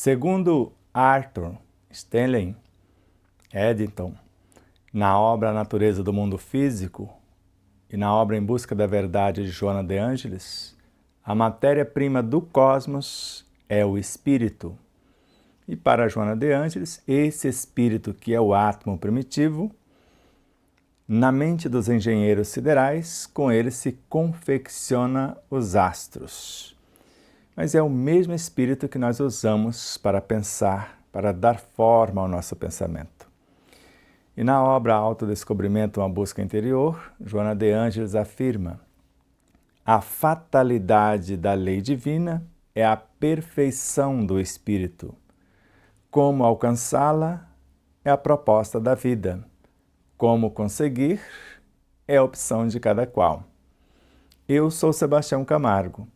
Segundo Arthur Stanley Eddington, na obra A Natureza do Mundo Físico e na obra Em Busca da Verdade de Joana de Ângeles, a matéria-prima do cosmos é o espírito. E para Joana de Ângeles, esse espírito que é o átomo primitivo, na mente dos engenheiros siderais, com ele se confecciona os astros. Mas é o mesmo espírito que nós usamos para pensar, para dar forma ao nosso pensamento. E na obra Autodescobrimento, uma busca interior, Joana de Ângeles afirma: a fatalidade da lei divina é a perfeição do espírito. Como alcançá-la é a proposta da vida. Como conseguir é a opção de cada qual. Eu sou Sebastião Camargo.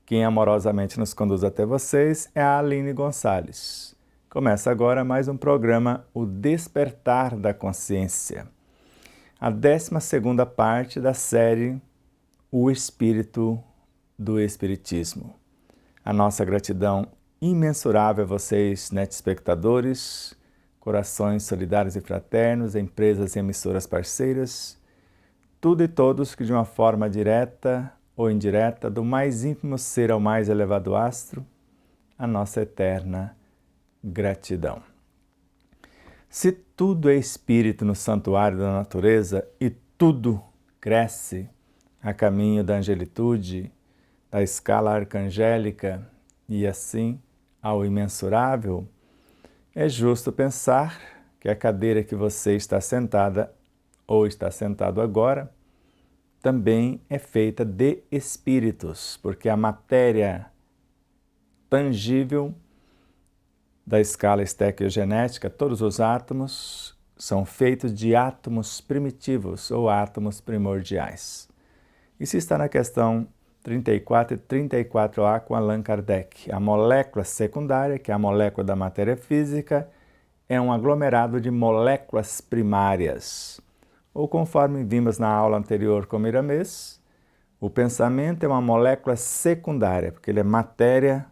Quem amorosamente nos conduz até vocês é a Aline Gonçalves. Começa agora mais um programa, O Despertar da Consciência. A 12ª parte da série O Espírito do Espiritismo. A nossa gratidão imensurável a vocês, netespectadores, corações solidários e fraternos, empresas e emissoras parceiras, tudo e todos que de uma forma direta ou indireta, do mais íntimo ser ao mais elevado astro, a nossa eterna gratidão. Se tudo é espírito no santuário da natureza e tudo cresce a caminho da angelitude, da escala arcangélica e assim ao imensurável, é justo pensar que a cadeira que você está sentada ou está sentado agora também é feita de espíritos, porque a matéria tangível da escala estequiogenética, todos os átomos são feitos de átomos primitivos ou átomos primordiais. Isso está na questão 34 e 34A com Allan Kardec. A molécula secundária, que é a molécula da matéria física, é um aglomerado de moléculas primárias. Ou conforme vimos na aula anterior com Miramês, o pensamento é uma molécula secundária, porque ele é matéria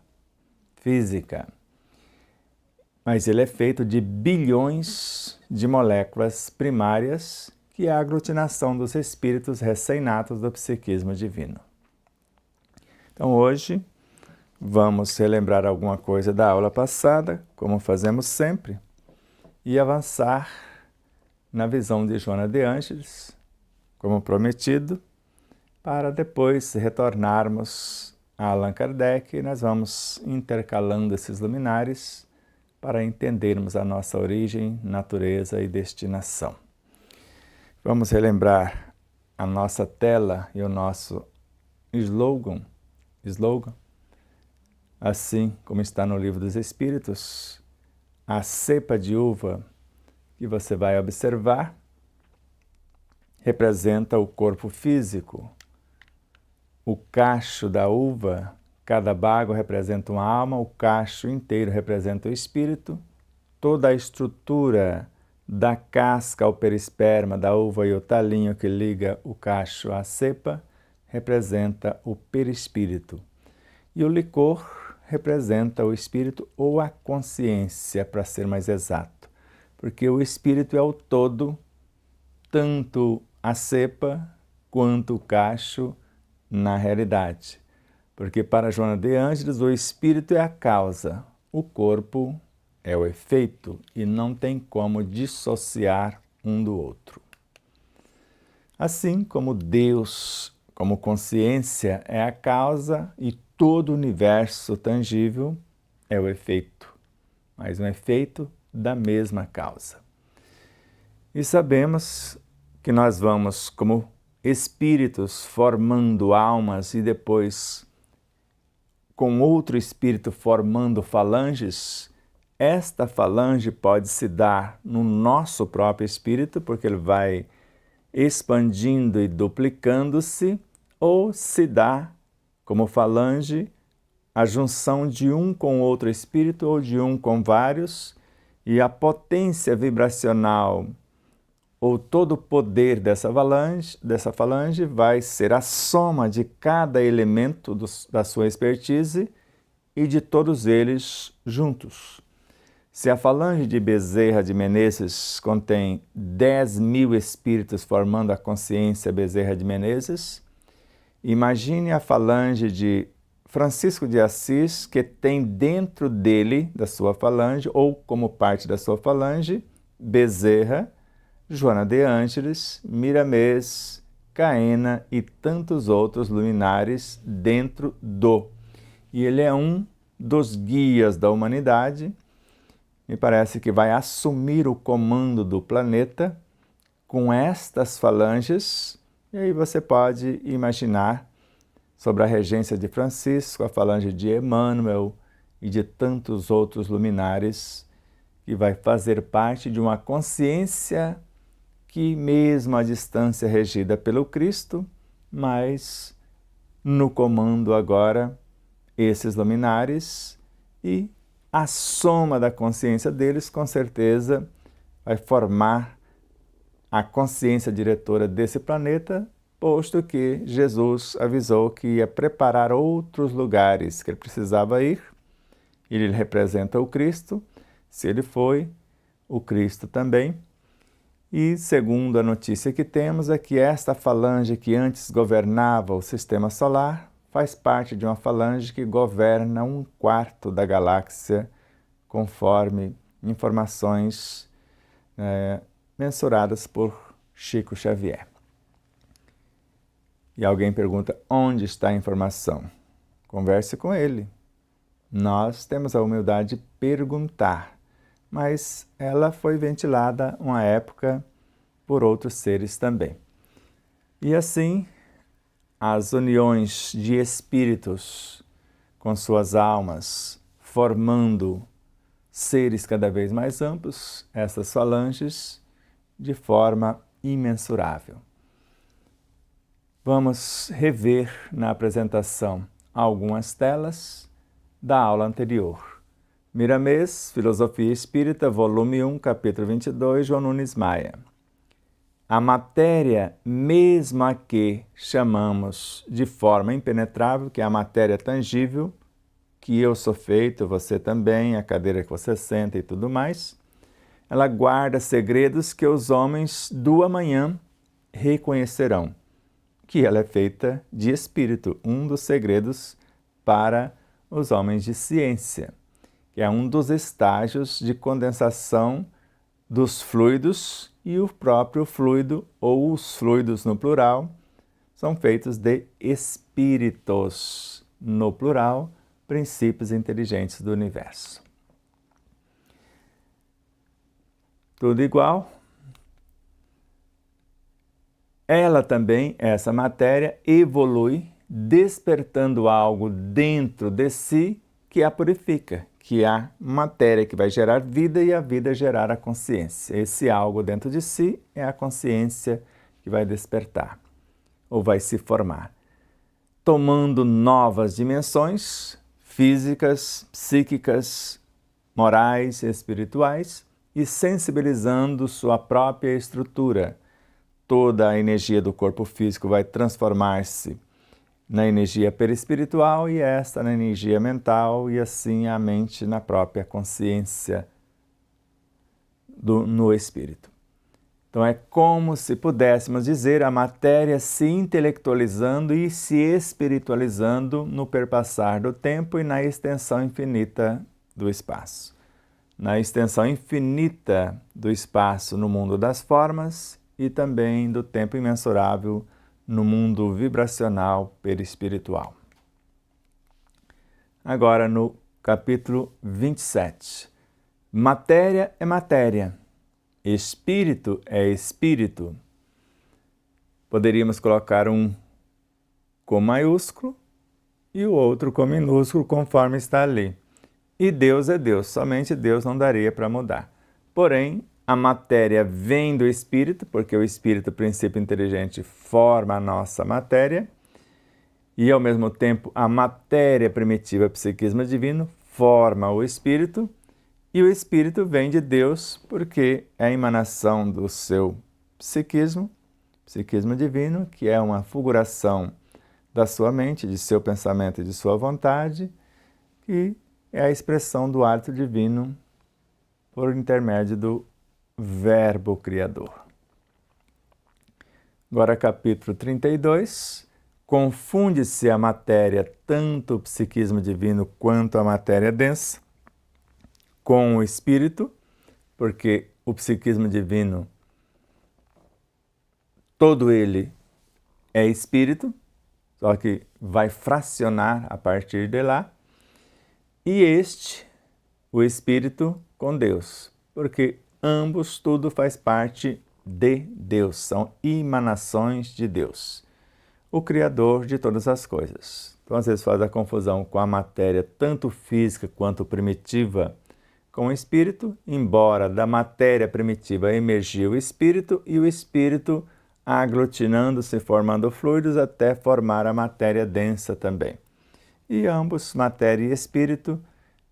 física. Mas ele é feito de bilhões de moléculas primárias, que é a aglutinação dos espíritos recém-natos do psiquismo divino. Então hoje vamos relembrar alguma coisa da aula passada, como fazemos sempre, e avançar na visão de Joana de Ângeles, como prometido, para depois retornarmos a Allan Kardec e nós vamos intercalando esses luminares para entendermos a nossa origem, natureza e destinação. Vamos relembrar a nossa tela e o nosso slogan, assim como está no Livro dos Espíritos, a cepa de uva que você vai observar representa o corpo físico. O cacho da uva, cada bago representa uma alma, o cacho inteiro representa o espírito, toda a estrutura da casca ao perisperma da uva e o talinho que liga o cacho à cepa representa o perispírito. E o licor representa o espírito ou a consciência, para ser mais exato. Porque o espírito é o todo, tanto a cepa quanto o cacho na realidade. Porque para Joana de Ângeles o espírito é a causa, o corpo é o efeito e não tem como dissociar um do outro. Assim como Deus, como consciência, é a causa e todo o universo tangível é o efeito, mas um efeito da mesma causa. E sabemos que nós vamos, como espíritos, formando almas e depois, com outro espírito, formando falanges. Esta falange pode se dar no nosso próprio espírito, porque ele vai expandindo e duplicando-se, ou se dá, como falange, a junção de um com outro espírito ou de um com vários, e a potência vibracional ou todo o poder dessa falange vai ser a soma de cada elemento da sua expertise e de todos eles juntos. Se a falange de Bezerra de Menezes contém 10.000 espíritos formando a consciência Bezerra de Menezes, imagine a falange de Francisco de Assis, que tem dentro dele, da sua falange, ou como parte da sua falange, Bezerra, Joana de Ângeles, Miramês, Caena e tantos outros luminares dentro do. E ele é um dos guias da humanidade. Me parece que vai assumir o comando do planeta com estas falanges, e aí você pode imaginar sobre a regência de Francisco, a falange de Emmanuel e de tantos outros luminares, que vai fazer parte de uma consciência que, mesmo à distância regida pelo Cristo, mas no comando agora esses luminares, e a soma da consciência deles, com certeza, vai formar a consciência diretora desse planeta, posto que Jesus avisou que ia preparar outros lugares que ele precisava ir. Ele representa o Cristo, se ele foi, o Cristo também. E, segundo a notícia que temos, é que esta falange que antes governava o sistema solar faz parte de uma falange que governa 1/4 da galáxia, conforme informações mensuradas por Chico Xavier. E alguém pergunta, onde está a informação? Converse com ele. Nós temos a humildade de perguntar, mas ela foi ventilada uma época por outros seres também. E assim, as uniões de espíritos com suas almas, formando seres cada vez mais amplos, essas falanges, de forma imensurável. Vamos rever na apresentação algumas telas da aula anterior. Miramês, Filosofia Espírita, volume 1, capítulo 22, João Nunes Maia. A matéria, mesmo a que chamamos de forma impenetrável, que é a matéria tangível, que eu sou feito, você também, a cadeira que você senta e tudo mais, ela guarda segredos que os homens do amanhã reconhecerão, que ela é feita de espírito, um dos segredos para os homens de ciência, que é um dos estágios de condensação dos fluidos, e o próprio fluido, ou os fluidos no plural, são feitos de espíritos, no plural, princípios inteligentes do universo. Tudo igual. Ela também, essa matéria, evolui, despertando algo dentro de si que a purifica, que é a matéria que vai gerar vida e a vida gerar a consciência. Esse algo dentro de si é a consciência que vai despertar, ou vai se formar, tomando novas dimensões físicas, psíquicas, morais, espirituais, e sensibilizando sua própria estrutura. Toda a energia do corpo físico vai transformar-se na energia perispiritual e esta na energia mental, e assim a mente na própria consciência no espírito. Então é como se pudéssemos dizer a matéria se intelectualizando e se espiritualizando no perpassar do tempo e na extensão infinita do espaço. Na extensão infinita do espaço no mundo das formas e também do tempo imensurável no mundo vibracional perispiritual. Agora no capítulo 27. Matéria é matéria, espírito é espírito. Poderíamos colocar um com maiúsculo e o outro com minúsculo, conforme está ali. E Deus é Deus, somente Deus não daria para mudar. Porém, a matéria vem do espírito, porque o espírito, o princípio inteligente, forma a nossa matéria, e ao mesmo tempo a matéria primitiva, psiquismo divino, forma o espírito, e o espírito vem de Deus, porque é a emanação do seu psiquismo divino, que é uma fulguração da sua mente, de seu pensamento e de sua vontade, que é a expressão do hálito divino por intermédio do Verbo Criador. Agora, capítulo 32. Confunde-se a matéria, tanto o psiquismo divino quanto a matéria densa, com o espírito, porque o psiquismo divino, todo ele é espírito, só que vai fracionar a partir de lá, e o espírito, com Deus, porque ambos, tudo faz parte de Deus, são emanações de Deus, o Criador de todas as coisas. Então, às vezes faz a confusão com a matéria, tanto física quanto primitiva, com o espírito, embora da matéria primitiva emergiu o espírito, e o espírito aglutinando-se, formando fluidos, até formar a matéria densa também. E ambos, matéria e espírito,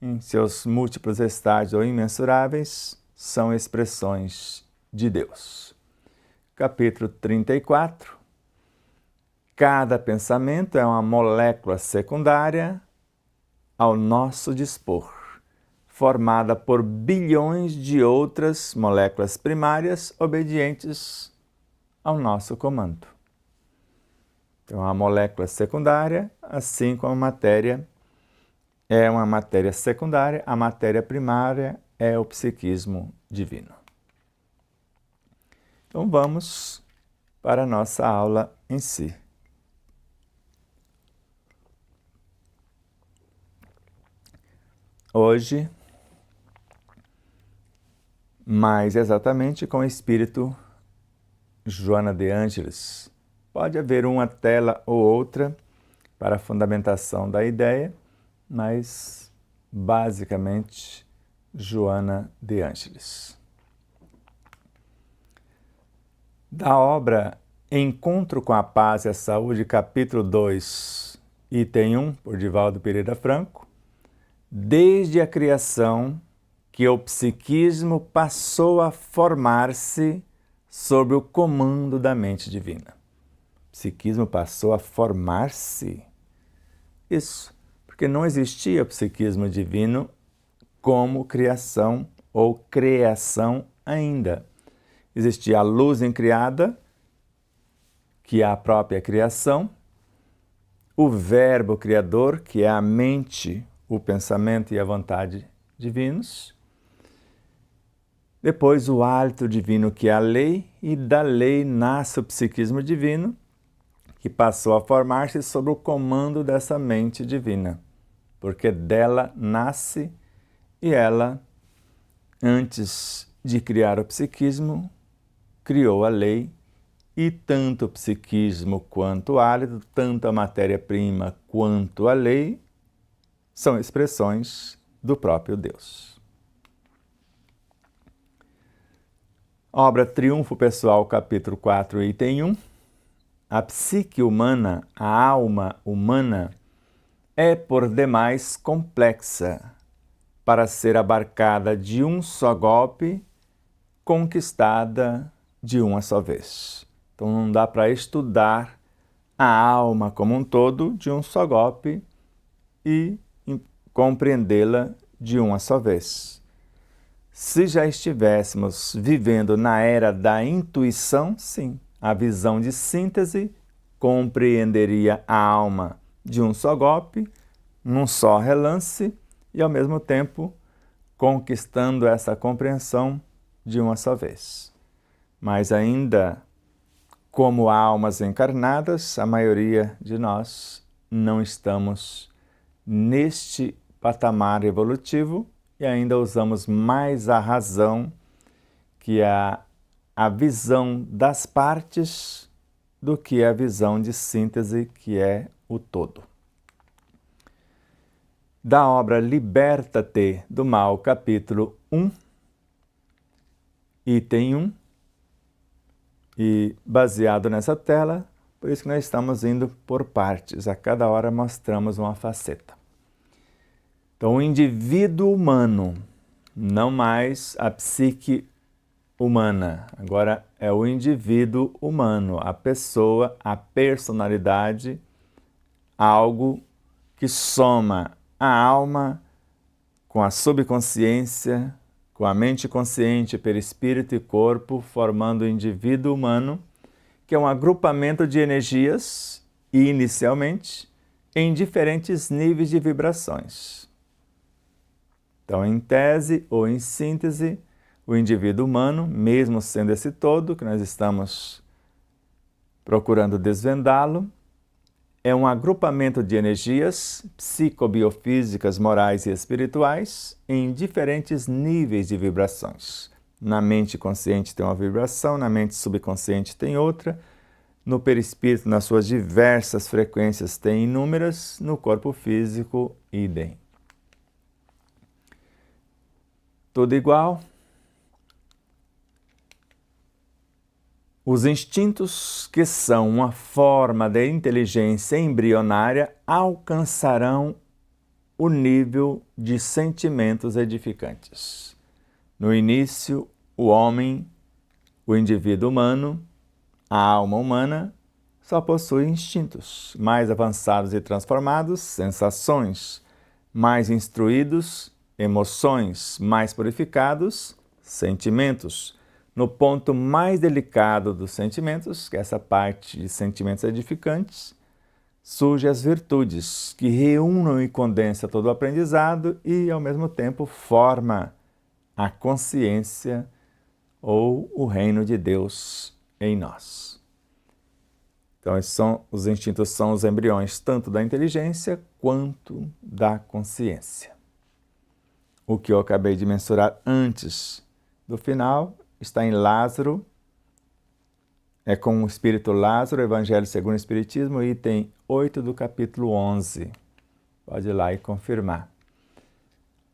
em seus múltiplos estágios ou imensuráveis, são expressões de Deus. Capítulo 34. Cada pensamento é uma molécula secundária ao nosso dispor, formada por bilhões de outras moléculas primárias obedientes ao nosso comando. Então, a molécula secundária, assim como a matéria, é uma matéria secundária, a matéria primária é o psiquismo divino. Então, vamos para a nossa aula em si. Hoje, mais exatamente com o espírito Joana de Ângeles. Pode haver uma tela ou outra para a fundamentação da ideia, mas basicamente Joana de Ângeles. Da obra Encontro com a Paz e a Saúde, capítulo 2, item 1, por Divaldo Pereira Franco, desde a criação que o psiquismo passou a formar-se sob o comando da mente divina. O psiquismo passou a formar-se? Isso, porque não existia o psiquismo divino como criação ou criação ainda. Existia a luz incriada, que é a própria criação, o Verbo Criador, que é a mente, o pensamento e a vontade divinos. Depois o hálito divino, que é a lei, e da lei nasce o psiquismo divino, que passou a formar-se sob o comando dessa mente divina, porque dela nasce e ela, antes de criar o psiquismo, criou a lei, e tanto o psiquismo quanto o hálito, tanto a matéria-prima quanto a lei, são expressões do próprio Deus. Obra Triunfo Pessoal, capítulo 4, item 1. A psique humana, a alma humana, é por demais complexa para ser abarcada de um só golpe, conquistada de uma só vez. Então não dá para estudar a alma como um todo de um só golpe e compreendê-la de uma só vez. Se já estivéssemos vivendo na era da intuição, sim, a visão de síntese compreenderia a alma de um só golpe, num só relance, e ao mesmo tempo conquistando essa compreensão de uma só vez. Mas ainda, como almas encarnadas, a maioria de nós não estamos neste patamar evolutivo e ainda usamos mais a razão, que é a visão das partes, do que a visão de síntese, que é o todo. Da obra Liberta-te do Mal, capítulo 1, item 1, e baseado nessa tela, por isso que nós estamos indo por partes, a cada hora mostramos uma faceta. Então, o indivíduo humano, não mais a psique humana, agora é o indivíduo humano, a pessoa, a personalidade, algo que soma a alma com a subconsciência, com a mente consciente, perispírito e corpo, formando o indivíduo humano, que é um agrupamento de energias, inicialmente, em diferentes níveis de vibrações. Então, em tese ou em síntese, o indivíduo humano, mesmo sendo esse todo, que nós estamos procurando desvendá-lo, é um agrupamento de energias psicobiofísicas, morais e espirituais em diferentes níveis de vibrações. Na mente consciente tem uma vibração, na mente subconsciente tem outra, no perispírito, nas suas diversas frequências, tem inúmeras, no corpo físico, idem. Tudo igual? Os instintos, que são uma forma de inteligência embrionária, alcançarão o nível de sentimentos edificantes. No início, o homem, o indivíduo humano, a alma humana, só possui instintos mais avançados e transformados, sensações mais instruídos, emoções mais purificados, sentimentos. No ponto mais delicado dos sentimentos, que é essa parte de sentimentos edificantes, surgem as virtudes, que reúnem e condensam todo o aprendizado e, ao mesmo tempo, forma a consciência ou o reino de Deus em nós. Então, os instintos são os embriões tanto da inteligência quanto da consciência. O que eu acabei de mensurar antes do final está em Lázaro, é com o Espírito Lázaro, Evangelho segundo o Espiritismo, item 8 do capítulo 11. Pode ir lá e confirmar.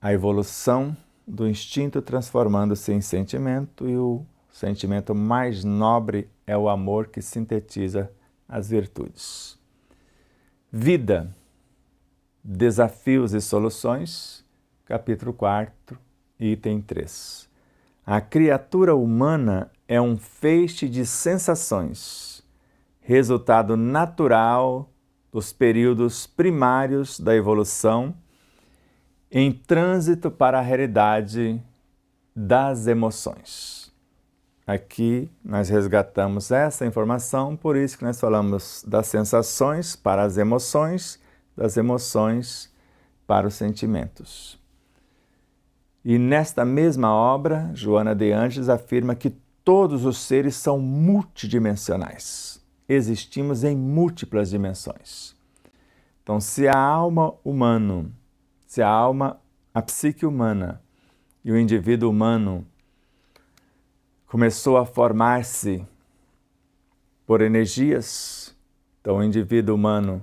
A evolução do instinto transformando-se em sentimento, e o sentimento mais nobre é o amor, que sintetiza as virtudes. Vida, desafios e soluções, capítulo 4, item 3. A criatura humana é um feixe de sensações, resultado natural dos períodos primários da evolução, em trânsito para a realidade das emoções. Aqui nós resgatamos essa informação, por isso que nós falamos das sensações para as emoções, das emoções para os sentimentos. E nesta mesma obra, Joana de Ângeles afirma que todos os seres são multidimensionais. Existimos em múltiplas dimensões. Então, se a alma humana, a psique humana e o indivíduo humano começou a formar-se por energias, então o indivíduo humano,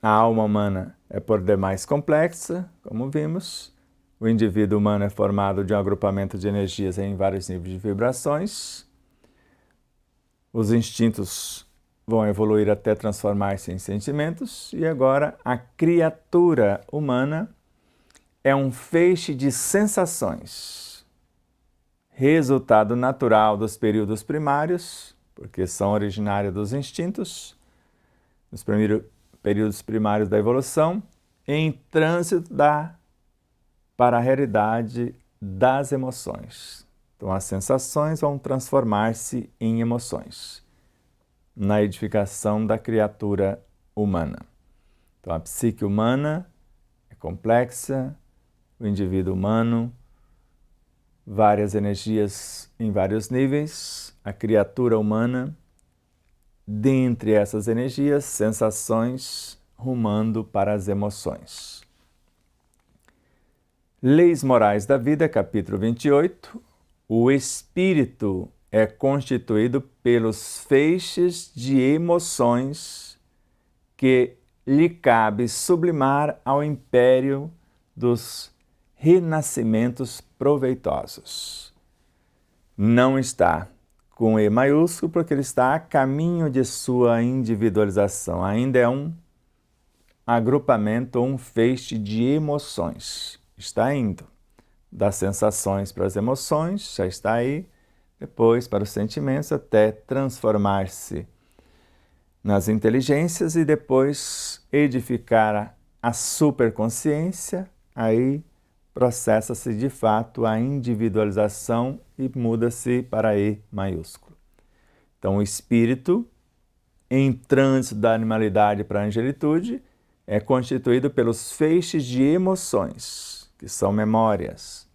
a alma humana é por demais complexa, como vimos. O indivíduo humano é formado de um agrupamento de energias em vários níveis de vibrações. Os instintos vão evoluir até transformar-se em sentimentos. E agora a criatura humana é um feixe de sensações, resultado natural dos períodos primários, porque são originários dos instintos, nos primeiros períodos primários da evolução, em trânsito para a realidade das emoções. Então, as sensações vão transformar-se em emoções na edificação da criatura humana. Então, a psique humana é complexa, o indivíduo humano, várias energias em vários níveis, a criatura humana, dentre essas energias, sensações rumando para as emoções. Leis Morais da Vida, capítulo 28. O espírito é constituído pelos feixes de emoções que lhe cabe sublimar ao império dos renascimentos proveitosos. Não está com E maiúsculo porque ele está a caminho de sua individualização. Ainda é um agrupamento, um feixe de emoções. Está indo das sensações para as emoções, já está aí, depois para os sentimentos, até transformar-se nas inteligências e depois edificar a superconsciência, aí processa-se de fato a individualização e muda-se para E maiúsculo. Então, o espírito, em trânsito da animalidade para a angelitude, é constituído pelos feixes de emoções, que são memórias.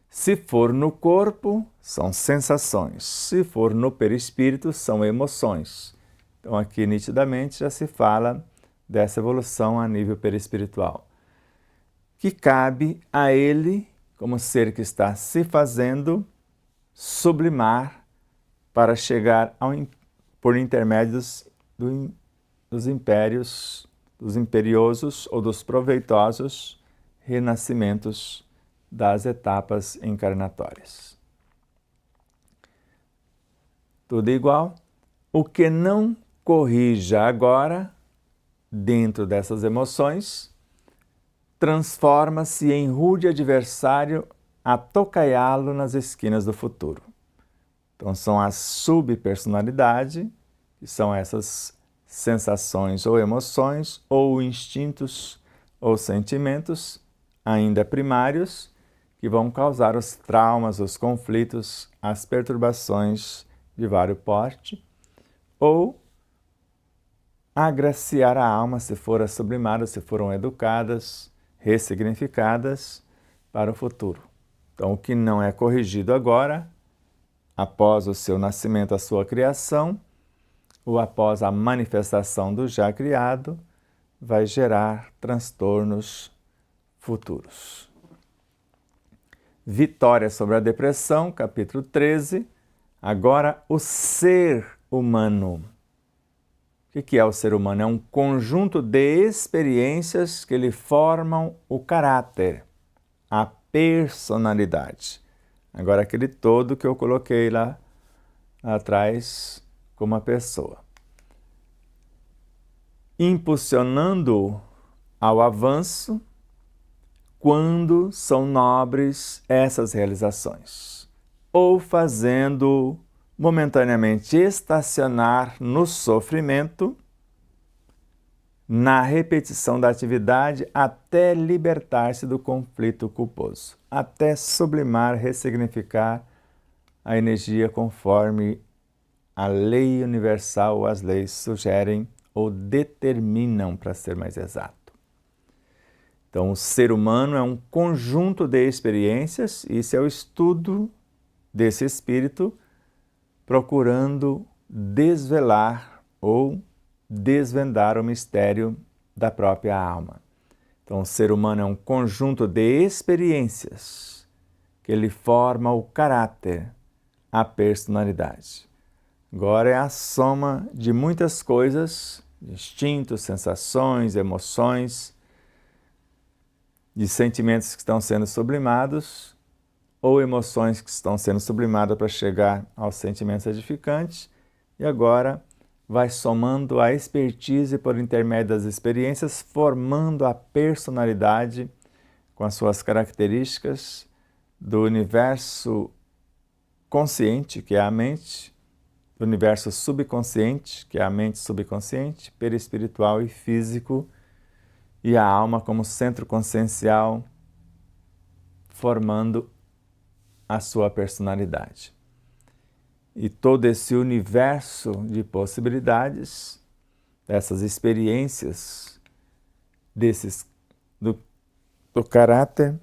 Se for no corpo, são sensações. Se for no perispírito, são emoções. Então, aqui nitidamente já se fala dessa evolução a nível perispiritual, que cabe a ele, como ser que está se fazendo, sublimar para chegar por intermédios dos impérios, dos imperiosos ou dos proveitosos renascimentos das etapas encarnatórias. Tudo igual. O que não corrija agora, dentro dessas emoções, transforma-se em rude adversário a tocaiá-lo nas esquinas do futuro. Então, são as subpersonalidade, que são essas sensações ou emoções, ou instintos ou sentimentos, ainda primários, que vão causar os traumas, os conflitos, as perturbações de vários porte, ou agraciar a alma se foram sublimadas, se foram educadas, ressignificadas para o futuro. Então, o que não é corrigido agora, após o seu nascimento, a sua criação, ou após a manifestação do já criado, vai gerar transtornos futuros. Vitória sobre a depressão, capítulo 13. Agora, o ser humano. O que é o ser humano? É um conjunto de experiências que lhe formam o caráter, a personalidade. Agora, aquele todo que eu coloquei lá atrás como a pessoa. Impulsionando ao avanço quando são nobres essas realizações, ou fazendo momentaneamente estacionar no sofrimento, na repetição da atividade até libertar-se do conflito culposo, até sublimar, ressignificar a energia conforme a lei universal ou as leis sugerem ou determinam, para ser mais exato. Então, o ser humano é um conjunto de experiências, e isso é o estudo desse espírito procurando desvelar ou desvendar o mistério da própria alma. Então, o ser humano é um conjunto de experiências que lhe forma o caráter, a personalidade. Agora é a soma de muitas coisas, instintos, sensações, emoções, de sentimentos que estão sendo sublimados ou emoções que estão sendo sublimadas para chegar aos sentimentos edificantes, e agora vai somando a expertise por intermédio das experiências, formando a personalidade com as suas características do universo consciente, que é a mente, do universo subconsciente, que é a mente subconsciente, perispiritual e físico, e a alma como centro consciencial, formando a sua personalidade. E todo esse universo de possibilidades, dessas experiências, do caráter,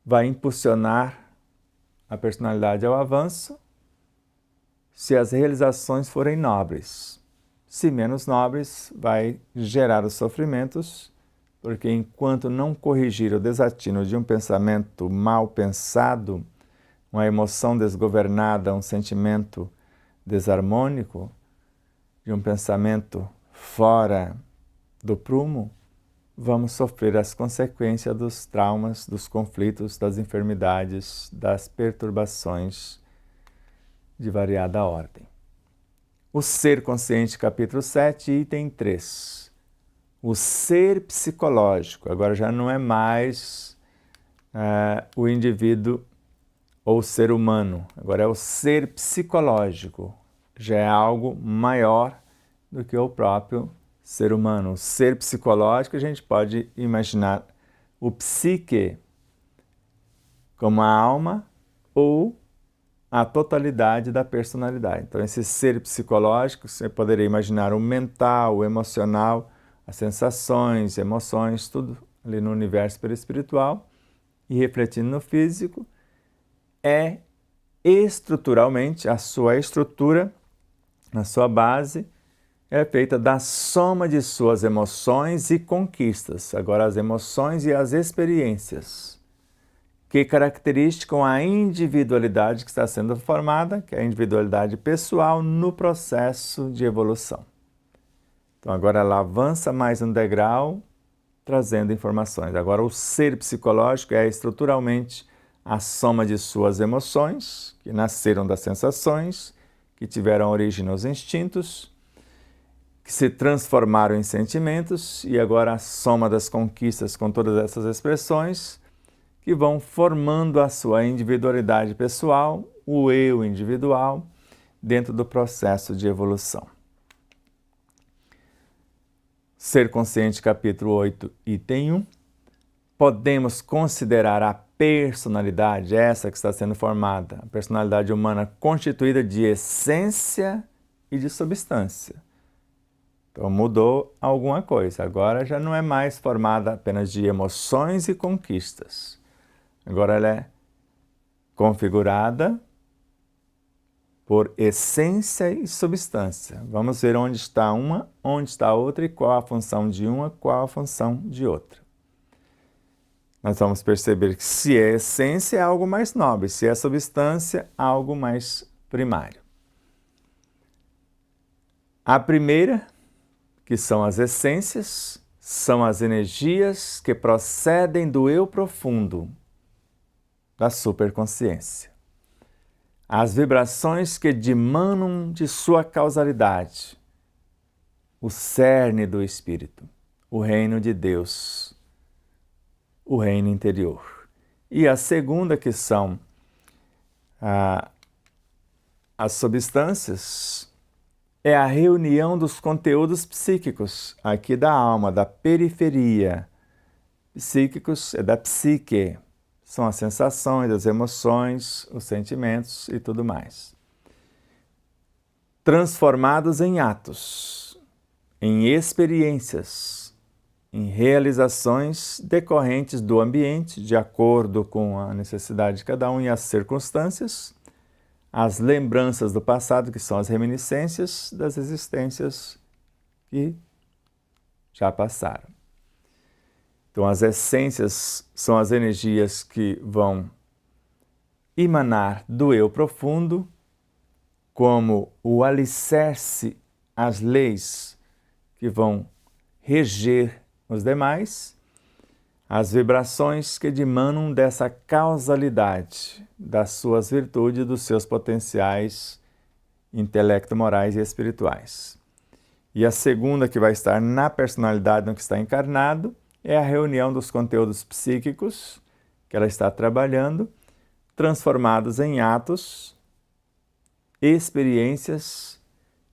vai impulsionar a personalidade ao avanço, se as realizações forem nobres. Se menos nobres, vai gerar os sofrimentos, porque enquanto não corrigir o desatino de um pensamento mal pensado, uma emoção desgovernada, um sentimento desarmônico, de um pensamento fora do prumo, vamos sofrer as consequências dos traumas, dos conflitos, das enfermidades, das perturbações de variada ordem. O Ser Consciente, capítulo 7, item 3. O ser psicológico, agora já não é mais o indivíduo ou ser humano, agora é o ser psicológico, já é algo maior do que o próprio ser humano. O ser psicológico, a gente pode imaginar o psique como a alma ou a totalidade da personalidade. Então, esse ser psicológico, você poderia imaginar o mental, o emocional, as sensações, emoções, tudo ali no universo perispiritual e refletindo no físico, é estruturalmente, a sua estrutura, a sua base, é feita da soma de suas emoções e conquistas. Agora, as emoções e as experiências que caracterizam a individualidade que está sendo formada, que é a individualidade pessoal no processo de evolução. Então, agora ela avança mais um degrau, trazendo informações. Agora, o ser psicológico é estruturalmente a soma de suas emoções, que nasceram das sensações, que tiveram origem nos instintos, que se transformaram em sentimentos, e agora a soma das conquistas com todas essas expressões, que vão formando a sua individualidade pessoal, o eu individual, dentro do processo de evolução. Ser Consciente, capítulo 8, item 1. Podemos considerar a personalidade, essa que está sendo formada, a personalidade humana constituída de essência e de substância. Então mudou alguma coisa, agora já não é mais formada apenas de emoções e conquistas. Agora ela é configurada por essência e substância. Vamos ver onde está uma, onde está a outra e qual a função de uma, qual a função de outra. Nós vamos perceber que se é essência é algo mais nobre, se é substância, algo mais primário. A primeira, que são as essências, são as energias que procedem do eu profundo, da superconsciência. As vibrações que dimanam de sua causalidade, o cerne do Espírito, o reino de Deus, o reino interior. E a segunda, que são as substâncias, é a reunião dos conteúdos psíquicos, aqui da alma, da periferia. Psíquicos é da psique. São as sensações, as emoções, os sentimentos e tudo mais. Transformados em atos, em experiências, em realizações decorrentes do ambiente, de acordo com a necessidade de cada um e as circunstâncias, as lembranças do passado, que são as reminiscências das existências que já passaram. Então, as essências são as energias que vão emanar do eu profundo, como o alicerce, as leis que vão reger os demais, as vibrações que dimanam dessa causalidade, das suas virtudes e dos seus potenciais intelecto-morais e espirituais. E a segunda, que vai estar na personalidade no que está encarnado, é a reunião dos conteúdos psíquicos que ela está trabalhando, transformados em atos, experiências,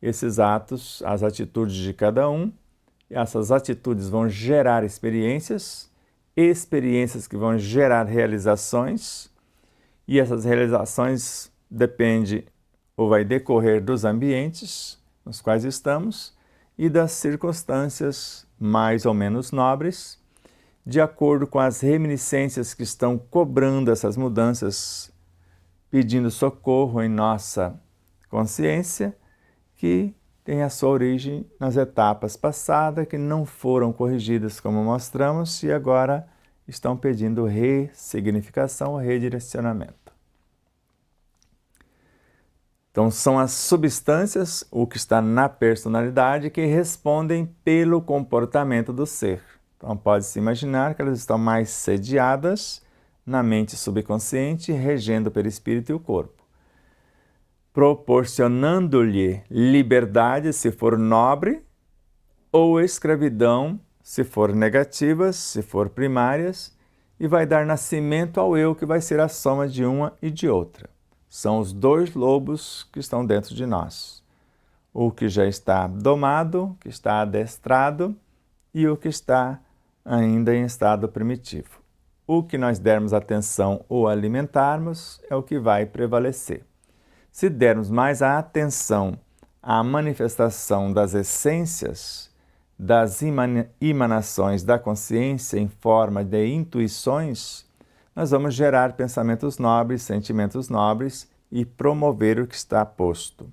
esses atos, as atitudes de cada um, e essas atitudes vão gerar experiências que vão gerar realizações, e essas realizações dependem ou vai decorrer dos ambientes nos quais estamos e das circunstâncias mais ou menos nobres, de acordo com as reminiscências que estão cobrando essas mudanças, pedindo socorro em nossa consciência, que tem a sua origem nas etapas passadas, que não foram corrigidas como mostramos, e agora estão pedindo ressignificação ou redirecionamento. Então, são as substâncias, o que está na personalidade, que respondem pelo comportamento do ser. Então, pode-se imaginar que elas estão mais sediadas na mente subconsciente, regendo o perispírito e o corpo, proporcionando-lhe liberdade se for nobre, ou escravidão se for negativas, se for primárias, e vai dar nascimento ao eu, que vai ser a soma de uma e de outra. São os dois lobos que estão dentro de nós. o que já está domado, que está adestrado, e o que está ainda em estado primitivo. O que nós dermos atenção ou alimentarmos é o que vai prevalecer. Se dermos mais a atenção à manifestação das essências, das emanações da consciência em forma de intuições, nós vamos gerar pensamentos nobres, sentimentos nobres e promover o que está posto.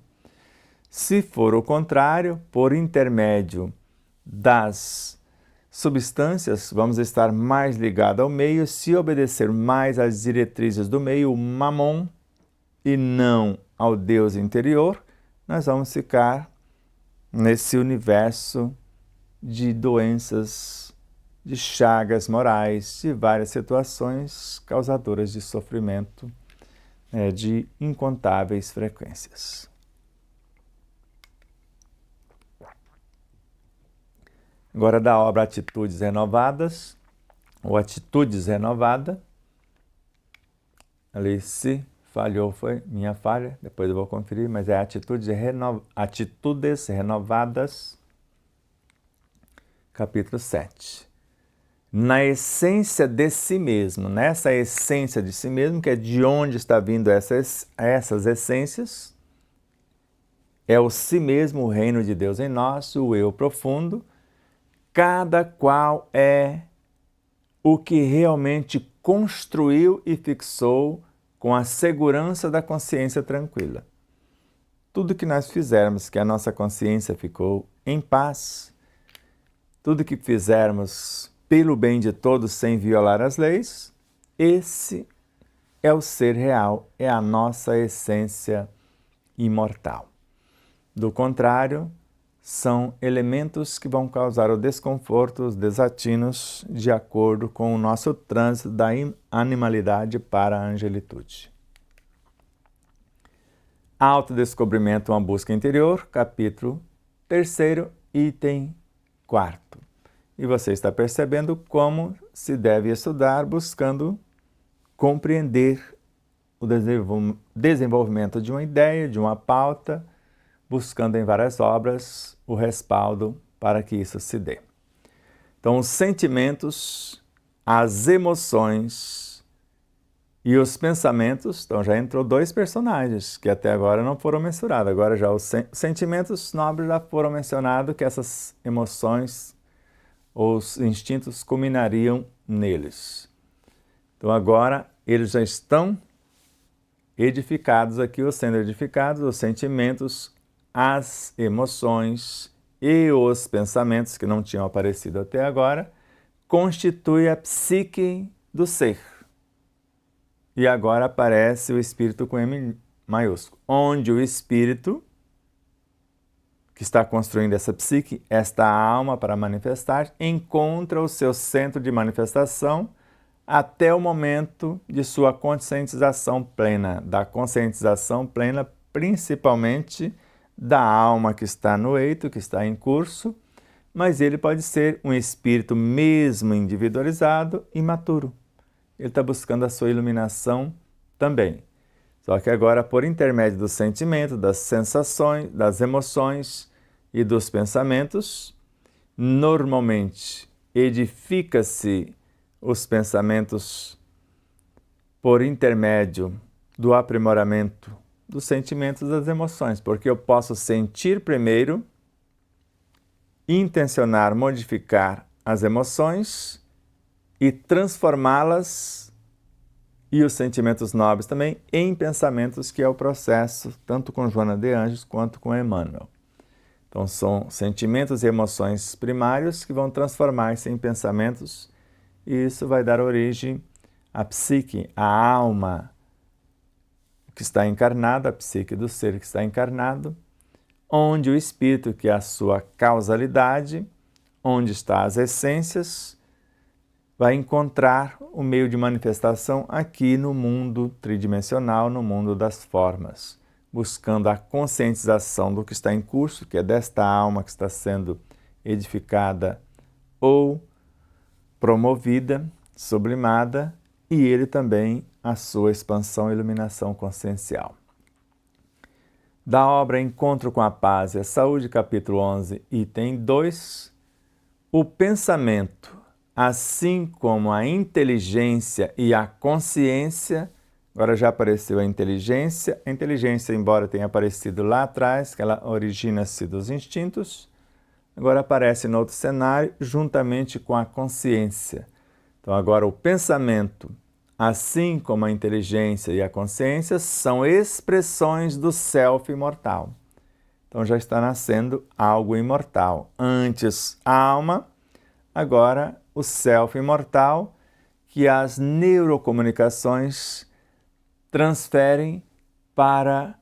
Se for o contrário, por intermédio das substâncias, vamos estar mais ligados ao meio, se obedecer mais às diretrizes do meio, o mamon, e não ao Deus interior, nós vamos ficar nesse universo de doenças, de chagas morais, de várias situações causadoras de sofrimento, de incontáveis frequências. Agora da obra Atitudes Renovadas, ou Atitudes Renovada. Ali se falhou, foi minha falha, depois eu vou conferir, mas é Atitudes Renovadas, capítulo 7. Na essência de si mesmo, nessa essência de si mesmo, que é de onde está vindo essas essências, é o si mesmo, o reino de Deus em nós, o eu profundo. Cada qual é o que realmente construiu e fixou com a segurança da consciência tranquila. Tudo que nós fizermos que a nossa consciência ficou em paz, tudo que fizermos pelo bem de todos sem violar as leis, esse é o ser real, é a nossa essência imortal. Do contrário, são elementos que vão causar o desconforto, os desatinos, de acordo com o nosso trânsito da animalidade para a angelitude. Autodescobrimento, uma busca interior, capítulo 3º, item 4º. E você está percebendo como se deve estudar, buscando compreender o desenvolvimento de uma ideia, de uma pauta, buscando em várias obras o respaldo para que isso se dê. Então, os sentimentos, as emoções e os pensamentos, então já entrou 2 personagens que até agora não foram mensurados. Agora já os sentimentos nobres já foram mencionados, que essas emoções ou os instintos culminariam neles. Então agora eles já estão edificados aqui, ou sendo edificados, os sentimentos, as emoções e os pensamentos que não tinham aparecido até agora, constitui a psique do ser. E agora aparece o espírito com M maiúsculo, onde o espírito que está construindo essa psique, esta alma para manifestar, encontra o seu centro de manifestação até o momento de sua conscientização plena, da conscientização plena principalmente da alma que está no eito, que está em curso, mas ele pode ser um espírito mesmo individualizado, imaturo. Ele está buscando a sua iluminação também. Só que agora, por intermédio do sentimento, das sensações, das emoções e dos pensamentos, normalmente edifica-se os pensamentos por intermédio do aprimoramento dos sentimentos e das emoções, porque eu posso sentir primeiro, intencionar modificar as emoções e transformá-las, e os sentimentos nobres também, em pensamentos, que é o processo tanto com Joana de Anjos quanto com Emmanuel. Então são sentimentos e emoções primários que vão transformar-se em pensamentos, e isso vai dar origem à psique, à alma que está encarnada, a psique do ser que está encarnado, onde o espírito, que é a sua causalidade, onde estão as essências, vai encontrar o meio de manifestação aqui no mundo tridimensional, no mundo das formas, buscando a conscientização do que está em curso, que é desta alma que está sendo edificada ou promovida, sublimada, e ele também a sua expansão e iluminação consciencial. da obra Encontro com a Paz e a Saúde, capítulo 11, item 2, o pensamento, assim como a inteligência e a consciência, agora já apareceu a inteligência, embora tenha aparecido lá atrás, que ela origina-se dos instintos, agora aparece no outro cenário, juntamente com a consciência. Então agora o pensamento, assim como a inteligência e a consciência, são expressões do self imortal. Então já está nascendo algo imortal. Antes a alma, agora o self imortal, que as neurocomunicações transferem para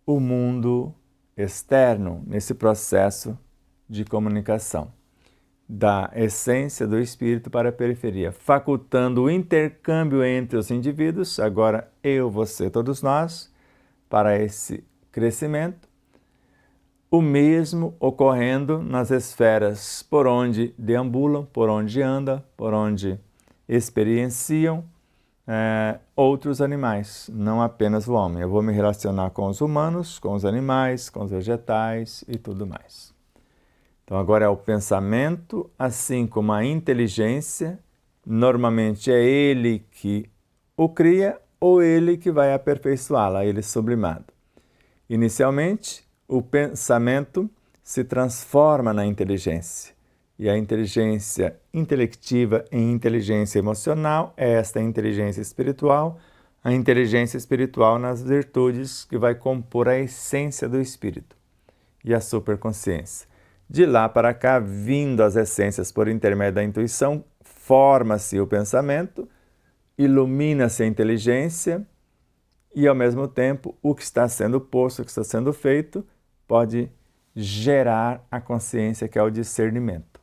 o mundo externo, nesse processo de comunicação da essência do espírito para a periferia, facultando o intercâmbio entre os indivíduos, agora eu, você, todos nós, para esse crescimento, o mesmo ocorrendo nas esferas por onde deambulam, por onde andam, por onde experienciam outros animais, não apenas o homem. Eu vou me relacionar com os humanos, com os animais, com os vegetais e tudo mais. Então agora é o pensamento, assim como a inteligência, normalmente é ele que o cria ou ele que vai aperfeiçoá-la, ele sublimado. Inicialmente, o pensamento se transforma na inteligência, e a inteligência intelectiva em inteligência emocional é esta inteligência espiritual, a inteligência espiritual nas virtudes que vai compor a essência do espírito e a superconsciência. De lá para cá, vindo as essências por intermédio da intuição, forma-se o pensamento, ilumina-se a inteligência e, ao mesmo tempo, o que está sendo posto, o que está sendo feito, pode gerar a consciência, que é o discernimento.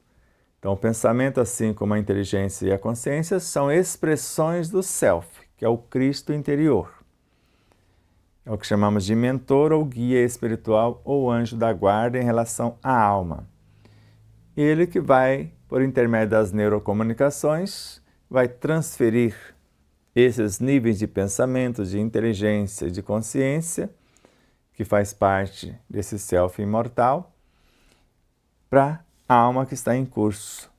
Então, o pensamento, assim como a inteligência e a consciência, são expressões do self, que é o Cristo interior. É o que chamamos de mentor ou guia espiritual ou anjo da guarda em relação à alma. Ele que vai, por intermédio das neurocomunicações, vai transferir esses níveis de pensamento, de inteligência e de consciência, que faz parte desse self imortal, para a alma que está em curso,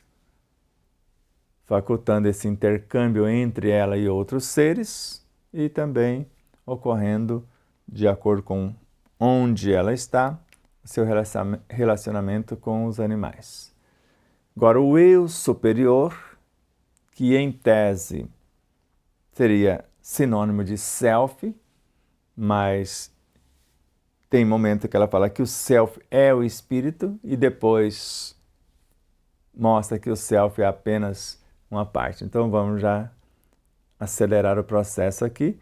facultando esse intercâmbio entre ela e outros seres e também ocorrendo de acordo com onde ela está, o seu relacionamento com os animais. Agora, o eu superior, que em tese seria sinônimo de self, mas tem momento que ela fala que o self é o espírito e depois mostra que o self é apenas uma parte. Então vamos já acelerar o processo aqui.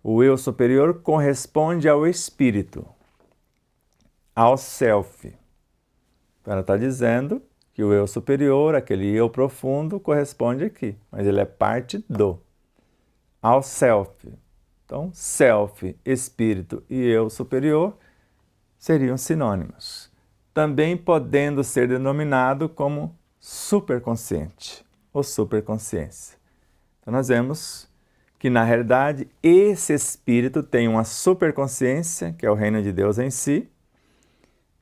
O eu superior corresponde ao espírito, ao self. Então ela está dizendo que o eu superior, aquele eu profundo, corresponde aqui, mas ele é parte do, ao self. Então, self, espírito e eu superior seriam sinônimos, também podendo ser denominado como superconsciente ou superconsciência. Então nós vemos que, na realidade, esse espírito tem uma superconsciência, que é o reino de Deus em si.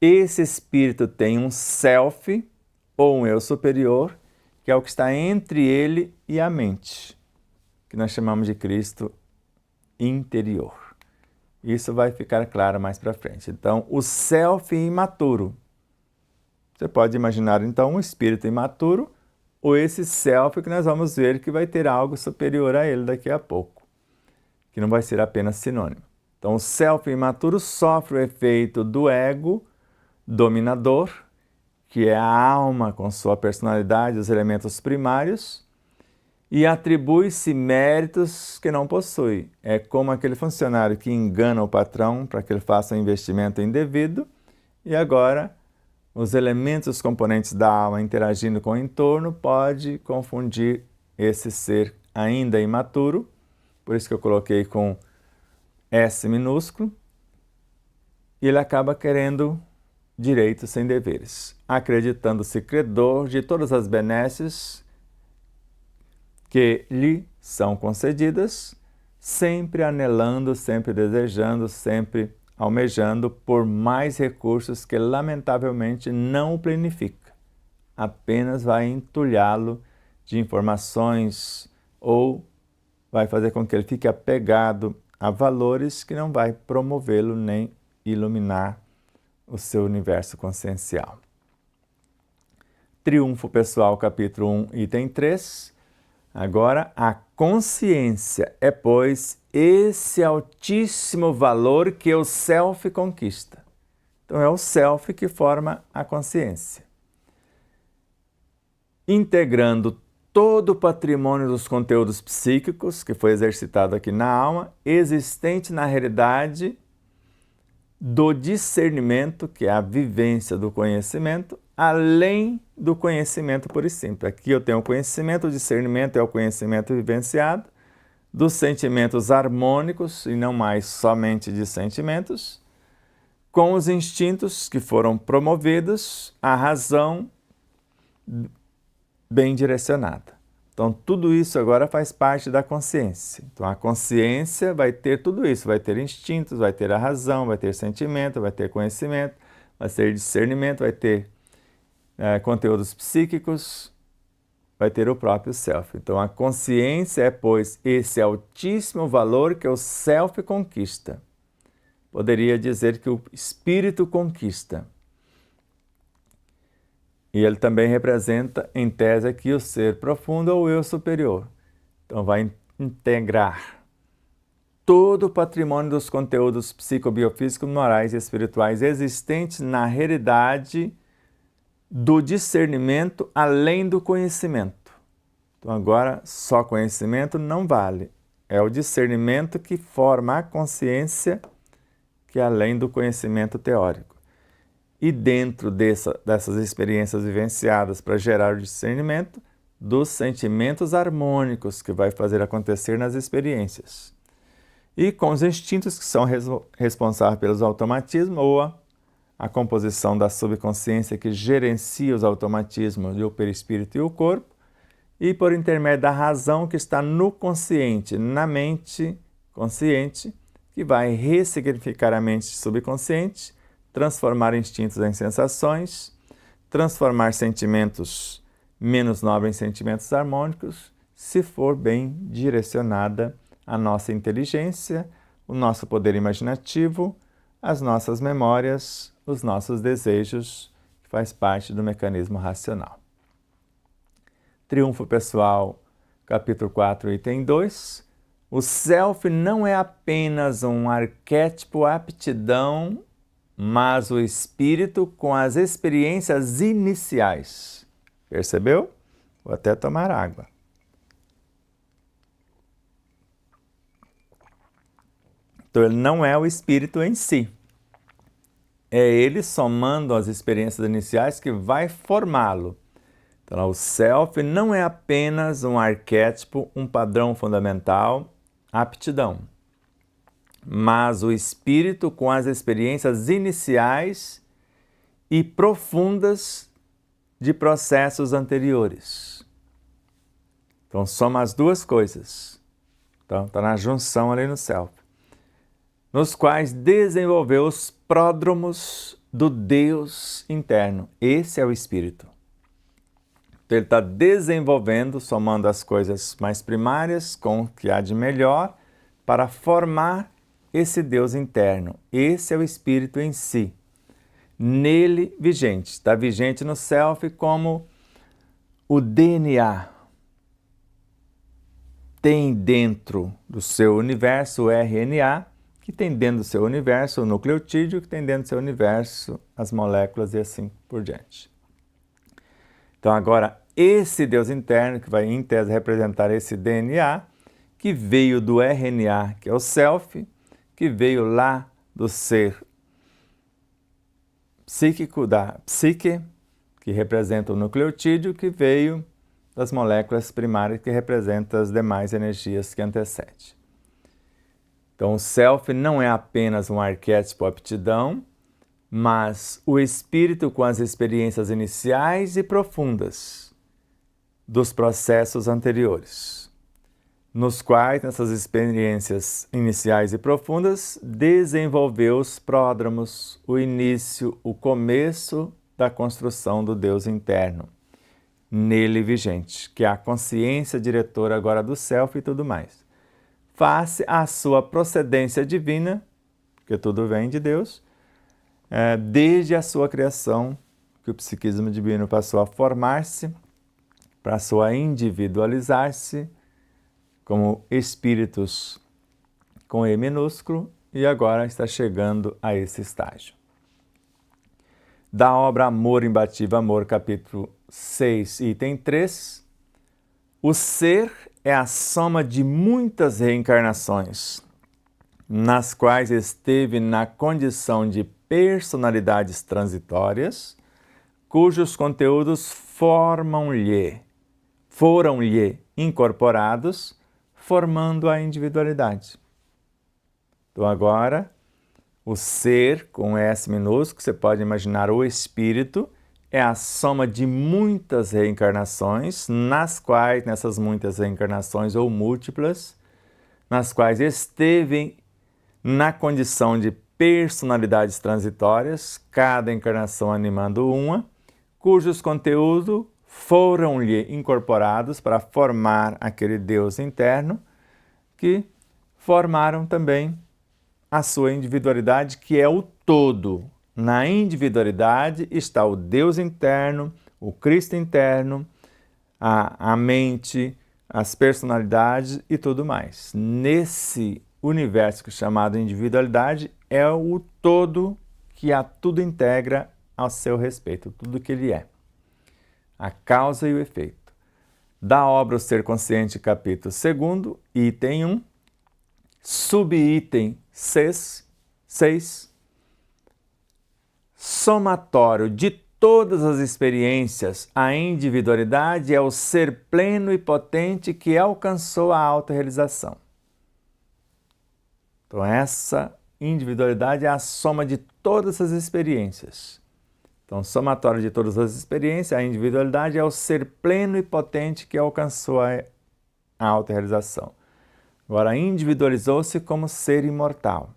Esse espírito tem um self, ou um eu superior, que é o que está entre ele e a mente, que nós chamamos de Cristo interior. Isso vai ficar claro mais para frente. Então, o self imaturo. Você pode imaginar, então, um espírito imaturo, ou esse self que nós vamos ver que vai ter algo superior a ele daqui a pouco, que não vai ser apenas sinônimo. Então, o self imaturo sofre o efeito do ego dominador, que é a alma com sua personalidade, os elementos primários, e atribui-se méritos que não possui. É como aquele funcionário que engana o patrão para que ele faça um investimento indevido, e agora os elementos, os componentes da alma interagindo com o entorno pode confundir esse ser ainda imaturo, por isso que eu coloquei com S minúsculo, e ele acaba querendo direitos sem deveres, acreditando-se credor de todas as benesses que lhe são concedidas, sempre anelando, sempre desejando, sempre almejando por mais recursos que lamentavelmente não o planifica, apenas vai entulhá-lo de informações ou vai fazer com que ele fique apegado a valores que não vai promovê-lo nem iluminar o seu universo consciencial. Triunfo Pessoal, capítulo 1, item 3. Agora, a consciência é, pois, esse altíssimo valor que o Self conquista. Então, é o Self que forma a consciência. Integrando todo o patrimônio dos conteúdos psíquicos que foi exercitado aqui na alma, existente na realidade do discernimento, que é a vivência do conhecimento, além do conhecimento puro e simples. Aqui eu tenho o conhecimento, o discernimento é o conhecimento vivenciado, dos sentimentos harmônicos, e não mais somente de sentimentos, com os instintos que foram promovidos, a razão bem direcionada. Então, tudo isso agora faz parte da consciência. Então, a consciência vai ter tudo isso, vai ter instintos, vai ter a razão, vai ter sentimento, vai ter conhecimento, vai ter discernimento, vai ter conteúdos psíquicos, vai ter o próprio Self. Então, a consciência é, pois, esse altíssimo valor que o Self conquista. Poderia dizer que o espírito conquista. E ele também representa, em tese, aqui o ser profundo ou o eu superior. Então, vai integrar todo o patrimônio dos conteúdos psicobiofísicos, morais e espirituais existentes na realidade do discernimento além do conhecimento. Então, agora, só conhecimento não vale. É o discernimento que forma a consciência, que é além do conhecimento teórico. E dentro dessas experiências vivenciadas para gerar o discernimento, dos sentimentos harmônicos que vai fazer acontecer nas experiências. E com os instintos que são responsáveis pelos automatismos ou a composição da subconsciência que gerencia os automatismos do perispírito e o corpo, e por intermédio da razão que está no consciente, na mente consciente, que vai ressignificar a mente subconsciente, transformar instintos em sensações, transformar sentimentos menos nobres em sentimentos harmônicos, se for bem direcionada a nossa inteligência, o nosso poder imaginativo, as nossas memórias, os nossos desejos, que faz parte do mecanismo racional. Triunfo Pessoal, capítulo 4, item 2. O Self não é apenas um arquétipo aptidão, mas o espírito com as experiências iniciais. Percebeu? Vou até tomar água. Então, ele não é o espírito em si. É ele somando as experiências iniciais que vai formá-lo. Então, o Self não é apenas um arquétipo, um padrão fundamental, aptidão, mas o espírito com as experiências iniciais e profundas de processos anteriores. Então, soma as duas coisas. Então, está na junção ali no Self. Nos quais desenvolveu os pródromos do Deus interno. Esse é o espírito. Então, ele está desenvolvendo, somando as coisas mais primárias com o que há de melhor, para formar esse Deus interno. Esse é o espírito em si. Nele vigente. Está vigente no Self como o DNA. Tem dentro do seu universo o RNA, que tem dentro do seu universo o nucleotídeo, que tem dentro do seu universo as moléculas e assim por diante. Então agora, esse Deus interno, que vai em tese representar esse DNA, que veio do RNA, que é o Self, que veio lá do ser psíquico, da psique, que representa o nucleotídeo, que veio das moléculas primárias, que representam as demais energias que antecedem. Então, o Self não é apenas um arquétipo aptidão, mas o espírito com as experiências iniciais e profundas dos processos anteriores. nos quais, nessas experiências iniciais e profundas, desenvolveu os pródromos, o início, o começo da construção do Deus interno, nele vigente, que é a consciência diretora agora do self e tudo mais. Face à sua procedência divina, porque tudo vem de Deus, desde a sua criação, que o psiquismo divino passou a formar-se, passou a individualizar-se como espíritos com E minúsculo, e agora está chegando a esse estágio. Da obra Amor Imbatível Amor, capítulo 6, item 3, o ser é a soma de muitas reencarnações, nas quais esteve na condição de personalidades transitórias, cujos conteúdos foram-lhe incorporados, formando a individualidade. Então agora, o ser, com S minúsculo, você pode imaginar o espírito, é a soma de muitas reencarnações, nessas muitas reencarnações ou múltiplas, nas quais esteve na condição de personalidades transitórias, cada encarnação animando uma, cujos conteúdos foram-lhe incorporados para formar aquele Deus interno, que formaram também a sua individualidade, que é o todo. Na individualidade está o Deus interno, o Cristo interno, a mente, as personalidades e tudo mais. Nesse universo chamado individualidade é o todo que a tudo integra ao seu respeito, tudo que ele é. A causa e o efeito. Da obra O Ser Consciente, capítulo 2, item 1, subitem 6, somatório de todas as experiências, a individualidade é o ser pleno e potente que alcançou a autorrealização. Então essa individualidade é a soma de todas as experiências. Então, somatório de todas as experiências, a individualidade é o ser pleno e potente que alcançou a autorrealização. Agora, individualizou-se como ser imortal.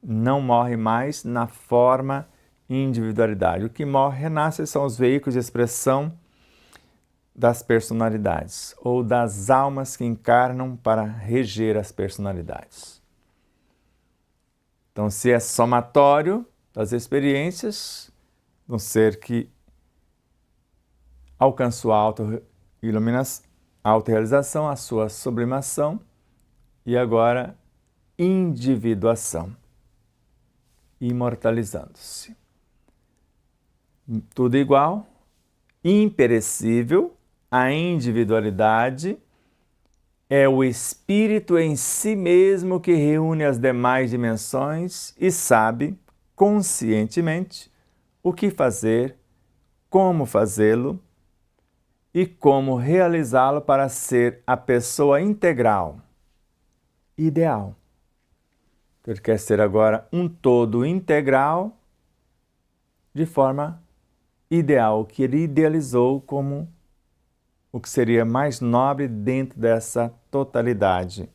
Não morre mais na forma individualidade. O que morre, renasce, são os veículos de expressão das personalidades, ou das almas que encarnam para reger as personalidades. Então, se é somatório das experiências, um ser que alcançou a autorrealização, a sua sublimação, e agora individuação, imortalizando-se. Tudo igual, imperecível, a individualidade é o espírito em si mesmo que reúne as demais dimensões e sabe, conscientemente, o que fazer, como fazê-lo e como realizá-lo para ser a pessoa integral, ideal. Ele quer ser agora um todo integral de forma ideal, que ele idealizou como o que seria mais nobre dentro dessa totalidade.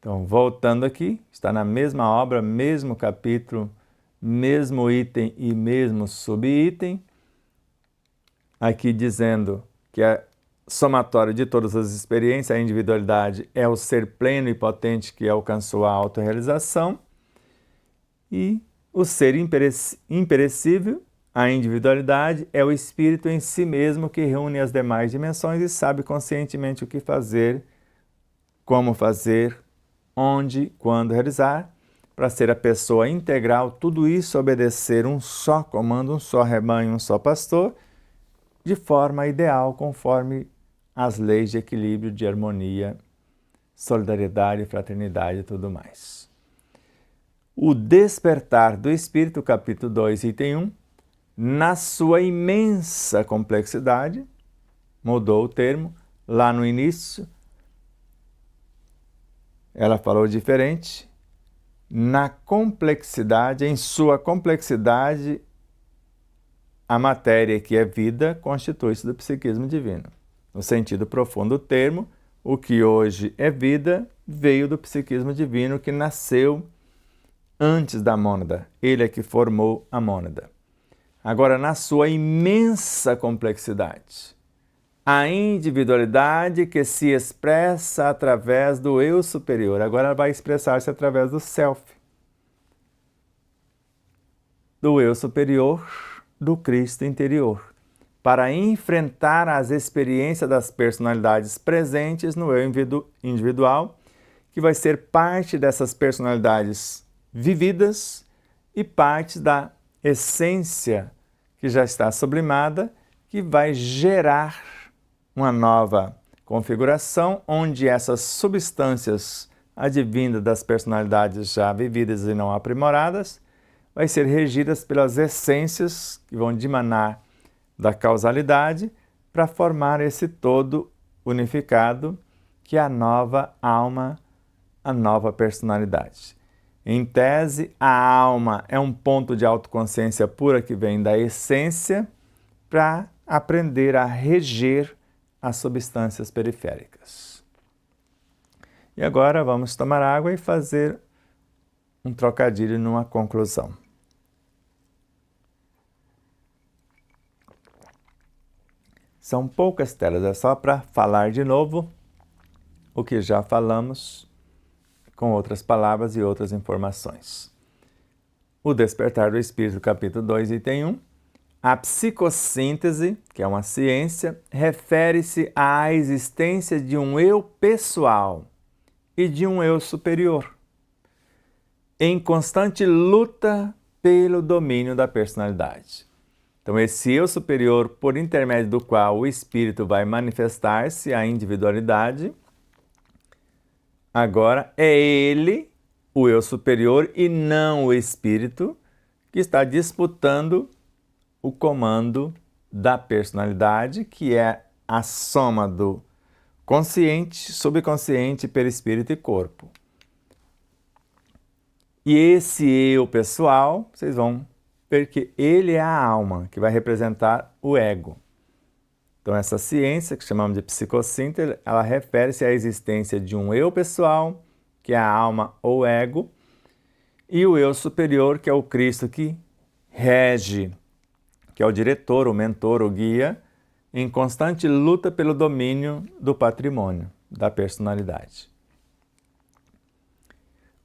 Então, voltando aqui, está na mesma obra, mesmo capítulo, mesmo item e mesmo subitem, aqui dizendo que a somatório de todas as experiências, a individualidade é o ser pleno e potente que alcançou a autorrealização, e o ser imperecível, a individualidade, é o espírito em si mesmo que reúne as demais dimensões e sabe conscientemente o que fazer, como fazer, onde, quando realizar, para ser a pessoa integral, tudo isso obedecer um só comando, um só rebanho, um só pastor, de forma ideal, conforme as leis de equilíbrio, de harmonia, solidariedade, fraternidade e tudo mais. O despertar do Espírito, capítulo 2, item 1, na sua imensa complexidade, mudou o termo, lá no início, ela falou diferente, na complexidade, em sua complexidade, a matéria que é vida constitui-se do psiquismo divino. No sentido profundo do termo, O que hoje é vida veio do psiquismo divino que nasceu antes da mônada. Ele é que formou a mônada. Agora, na sua imensa complexidade, a individualidade que se expressa através do eu superior, agora ela vai expressar-se através do self, do eu superior, do Cristo interior, para enfrentar as experiências das personalidades presentes no eu individual, que vai ser parte dessas personalidades vividas e parte da essência que já está sublimada, que vai gerar uma nova configuração, onde essas substâncias advindas das personalidades já vividas e não aprimoradas, vai ser regidas pelas essências que vão dimanar da causalidade para formar esse todo unificado, que é a nova alma, a nova personalidade. Em tese, a alma é um ponto de autoconsciência pura que vem da essência para aprender a reger as substâncias periféricas. E agora vamos tomar água e fazer um trocadilho numa conclusão. São poucas telas, é só para falar de novo o que já falamos, com outras palavras e outras informações. O Despertar do Espírito, capítulo 2, item 1. A psicossíntese, que é uma ciência, refere-se à existência de um eu pessoal e de um eu superior, em constante luta pelo domínio da personalidade. Então, esse eu superior, por intermédio do qual o espírito vai manifestar-se, a individualidade, agora é ele, o eu superior, e não o espírito, que está disputando o comando da personalidade, que é a soma do consciente, subconsciente, perispírito e corpo. E esse eu pessoal, vocês vão ver que ele é a alma, que vai representar o ego. Então, essa ciência, que chamamos de psicossíntese, ela refere-se à existência de um eu pessoal, que é a alma ou ego, e o eu superior, que é o Cristo que rege, que é o diretor, o mentor, o guia, em constante luta pelo domínio do patrimônio, da personalidade.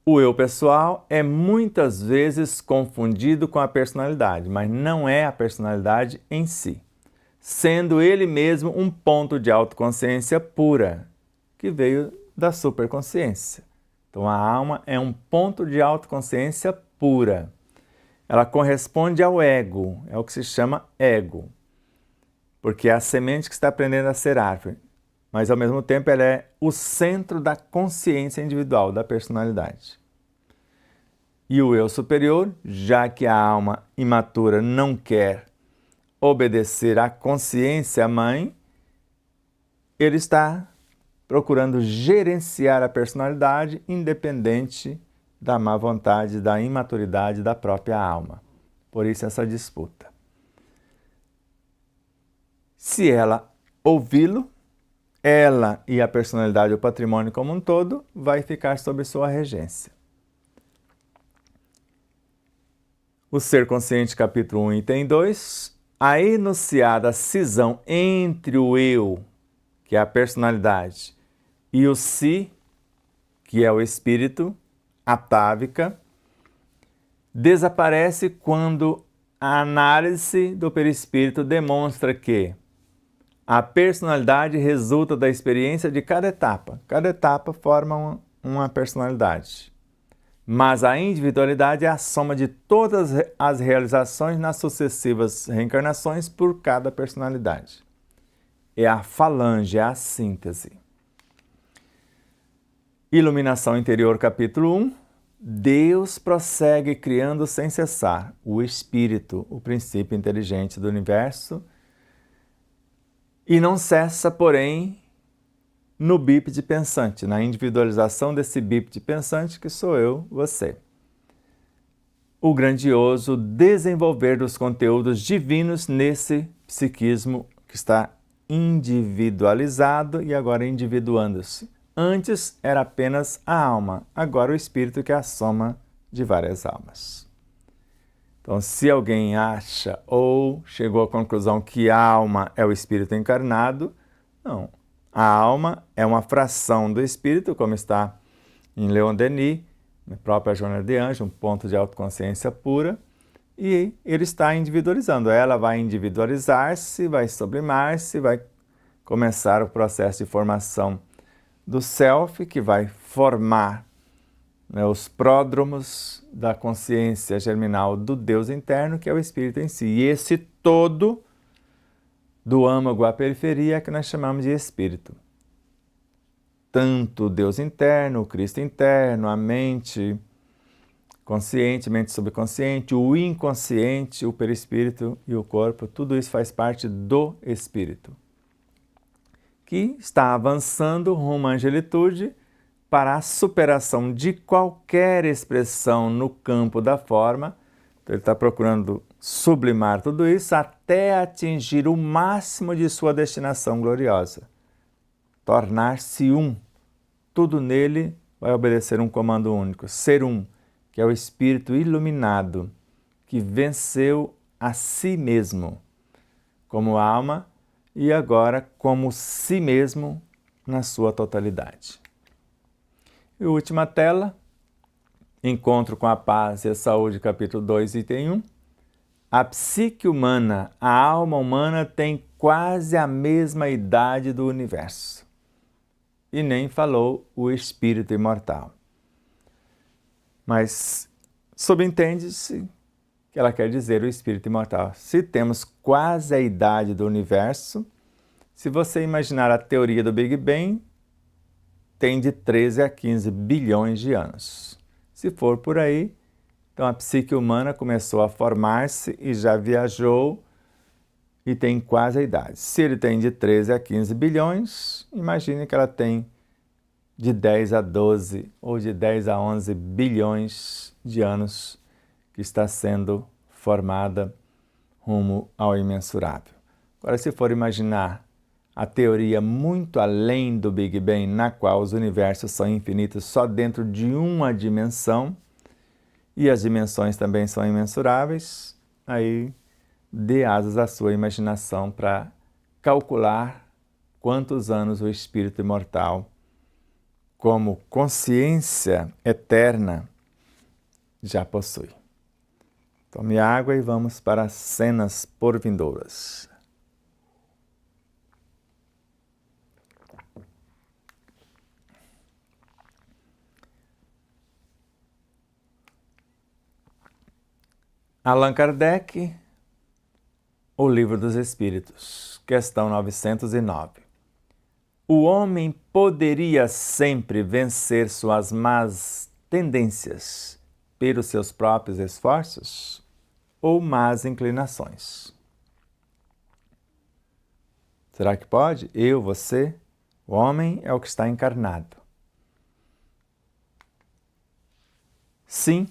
O eu pessoal é muitas vezes confundido com a personalidade, mas não é a personalidade em si, sendo ele mesmo um ponto de autoconsciência pura, que veio da superconsciência. Então, a alma é um ponto de autoconsciência pura. Ela corresponde ao ego, é o que se chama ego, porque é a semente que está aprendendo a ser árvore, mas ao mesmo tempo ela é o centro da consciência individual, da personalidade. E o eu superior, já que a alma imatura não quer obedecer à consciência mãe, ele está procurando gerenciar a personalidade independente da má vontade, da imaturidade da própria alma. Por isso essa disputa. Se ela ouvi-lo, ela e a personalidade, o patrimônio como um todo, vai ficar sob sua regência. O Ser Consciente, capítulo 1, item 2. A enunciada cisão entre o eu, que é a personalidade, e o si, que é o espírito, atávica, desaparece quando a análise do perispírito demonstra que a personalidade resulta da experiência de cada etapa. Cada etapa forma uma personalidade. Mas a individualidade é a soma de todas as realizações nas sucessivas reencarnações por cada personalidade. É a falange, é a síntese. Iluminação Interior, capítulo 1. Deus prossegue criando sem cessar o Espírito, o princípio inteligente do universo, e não cessa, porém, no bípede pensante, na individualização desse bípede pensante que sou eu, você. O grandioso desenvolver dos conteúdos divinos nesse psiquismo que está individualizado e agora individuando-se. Antes era apenas a alma, agora o espírito, que é a soma de várias almas. Então, se alguém acha ou chegou à conclusão que a alma é o espírito encarnado, não. A alma é uma fração do espírito, como está em Leon Denis, na própria Joana de Anjos, um ponto de autoconsciência pura, e ele está individualizando. Ela vai individualizar-se, vai sublimar-se, vai começar o processo de formação do self, que vai formar, né, os pródromos da consciência germinal do Deus interno, que é o espírito em si. E esse todo, do âmago à periferia, é que nós chamamos de espírito. Tanto o Deus interno, o Cristo interno, a mente consciente, mente subconsciente, o inconsciente, o perispírito e o corpo, tudo isso faz parte do espírito, que está avançando rumo à angelitude para a superação de qualquer expressão no campo da forma. Então, ele está procurando sublimar tudo isso até atingir o máximo de sua destinação gloriosa. Tornar-se um. Tudo nele vai obedecer um comando único. Ser um, que é o espírito iluminado, que venceu a si mesmo como alma e agora como si mesmo na sua totalidade. E última tela, Encontro com a Paz e a Saúde, capítulo 2, item 1. A psique humana, a alma humana, tem quase a mesma idade do universo. E nem falou o espírito imortal. Mas subentende-se que ela quer dizer o espírito imortal. Se temos quase a idade do universo, se você imaginar a teoria do Big Bang, tem de 13 a 15 bilhões de anos. Se for por aí, então a psique humana começou a formar-se e já viajou e tem quase a idade. Se ele tem de 13 a 15 bilhões, imagine que ela tem de 10 a 12 ou de 10 a 11 bilhões de anos que está sendo formada rumo ao imensurável. Agora, se for imaginar a teoria muito além do Big Bang, na qual os universos são infinitos só dentro de uma dimensão, e as dimensões também são imensuráveis, aí dê asas à sua imaginação para calcular quantos anos o espírito imortal, como consciência eterna, já possui. Tome água e vamos para as cenas por vindouras. Allan Kardec, O Livro dos Espíritos, questão 909. O homem poderia sempre vencer suas más tendências pelos seus próprios esforços ou más inclinações? Será que pode? Eu, você? O homem é o que está encarnado. Sim.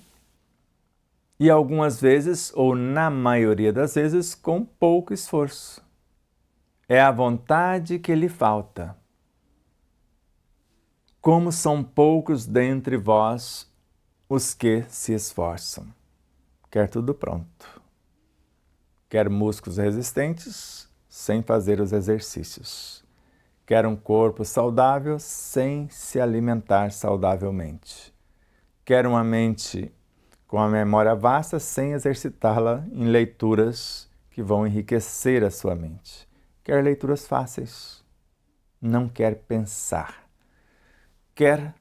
E algumas vezes, ou na maioria das vezes, com pouco esforço. É a vontade que lhe falta. Como são poucos dentre vós os que se esforçam. Quer tudo pronto. Quer músculos resistentes, sem fazer os exercícios. Quer um corpo saudável, sem se alimentar saudavelmente. Quer uma mente com a memória vasta, sem exercitá-la em leituras que vão enriquecer a sua mente. Quer leituras fáceis, não quer pensar. Quer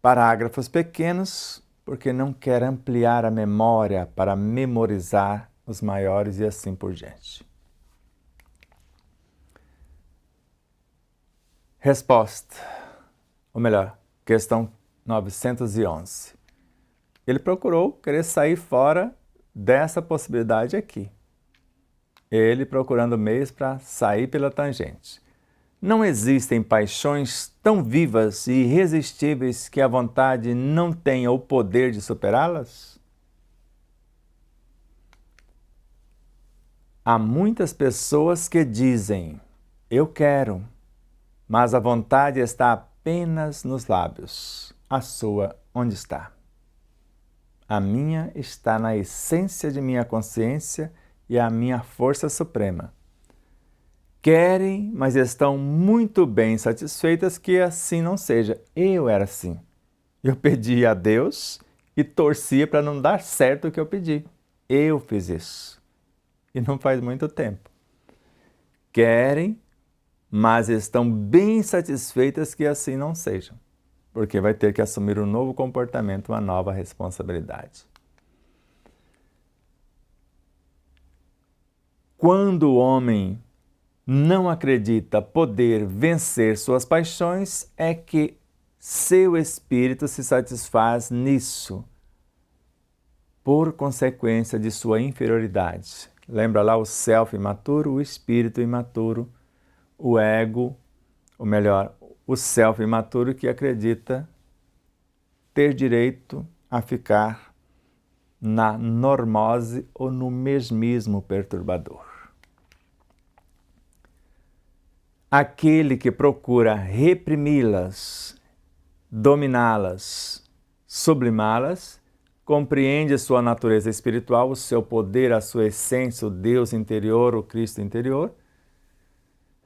parágrafos pequenos, porque não quer ampliar a memória para memorizar os maiores e assim por diante. Resposta, ou melhor, questão 911. Ele procurou querer sair fora dessa possibilidade aqui. Ele procurando meios para sair pela tangente. Não existem paixões tão vivas e irresistíveis que a vontade não tenha o poder de superá-las? Há muitas pessoas que dizem: Eu quero, mas a vontade está apenas nos lábios. A sua, onde está? A minha está na essência de minha consciência e a minha força suprema. Querem, mas estão muito bem satisfeitas que assim não seja. Eu era assim. Eu pedi a Deus e torcia para não dar certo o que eu pedi. Eu fiz isso. E não faz muito tempo. Querem, mas estão bem satisfeitas que assim não seja. Porque vai ter que assumir um novo comportamento, uma nova responsabilidade. Quando o homem não acredita poder vencer suas paixões, é que seu espírito se satisfaz nisso, por consequência de sua inferioridade. Lembra lá o self imaturo, o espírito imaturo, o ego, ou melhor, o self imaturo que acredita ter direito a ficar na normose ou no mesmismo perturbador. Aquele que procura reprimi-las, dominá-las, sublimá-las, compreende sua natureza espiritual, o seu poder, a sua essência, o Deus interior, o Cristo interior.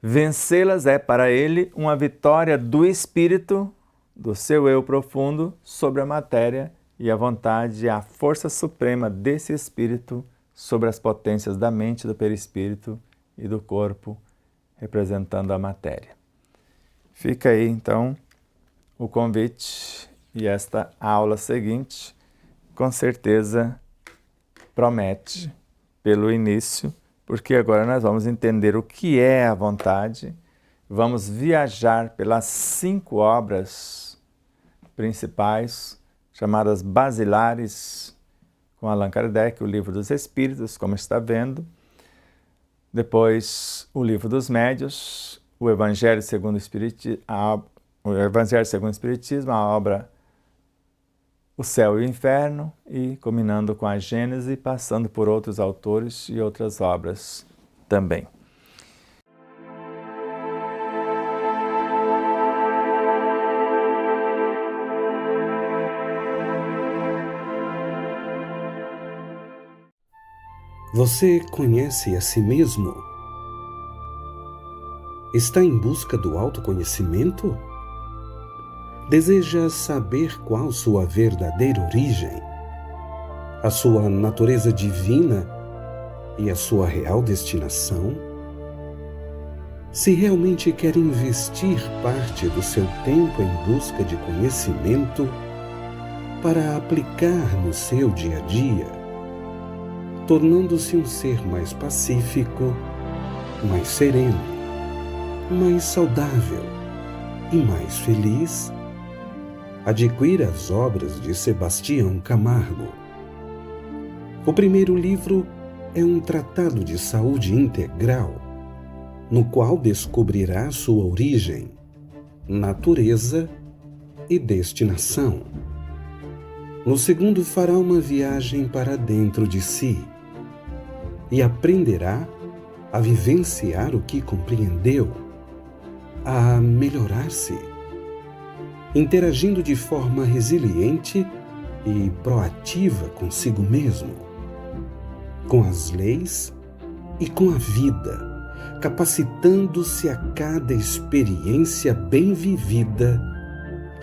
Vencê-las é para ele uma vitória do espírito, do seu eu profundo, sobre a matéria e a vontade, a força suprema desse espírito sobre as potências da mente, do perispírito e do corpo, representando a matéria. Fica aí, então, o convite e esta aula seguinte, com certeza, promete pelo início, porque agora nós vamos entender o que é a vontade, vamos viajar pelas 5 obras principais, chamadas basilares, com Allan Kardec, o Livro dos Espíritos, como está vendo, depois o Livro dos Médiuns, o Evangelho segundo o Espiritismo, a obra O Céu e o Inferno, e combinando com a Gênese, passando por outros autores e outras obras também. Você conhece a si mesmo? Está em busca do autoconhecimento? Deseja saber qual sua verdadeira origem, a sua natureza divina e a sua real destinação? Se realmente quer investir parte do seu tempo em busca de conhecimento para aplicar no seu dia a dia, tornando-se um ser mais pacífico, mais sereno, mais saudável e mais feliz, adquira as obras de Sebastião Camargo. O primeiro livro é um tratado de saúde integral, no qual descobrirá sua origem, natureza e destinação. No segundo, fará uma viagem para dentro de si e aprenderá a vivenciar o que compreendeu, a melhorar-se, interagindo de forma resiliente e proativa consigo mesmo, com as leis e com a vida, capacitando-se a cada experiência bem vivida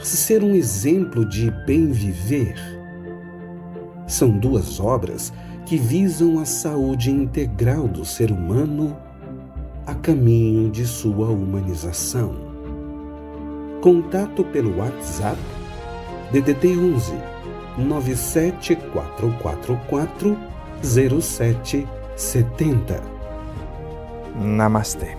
a ser um exemplo de bem viver. São 2 obras que visam a saúde integral do ser humano a caminho de sua humanização. Contato pelo WhatsApp DDD 11 97444 0770. Namastê.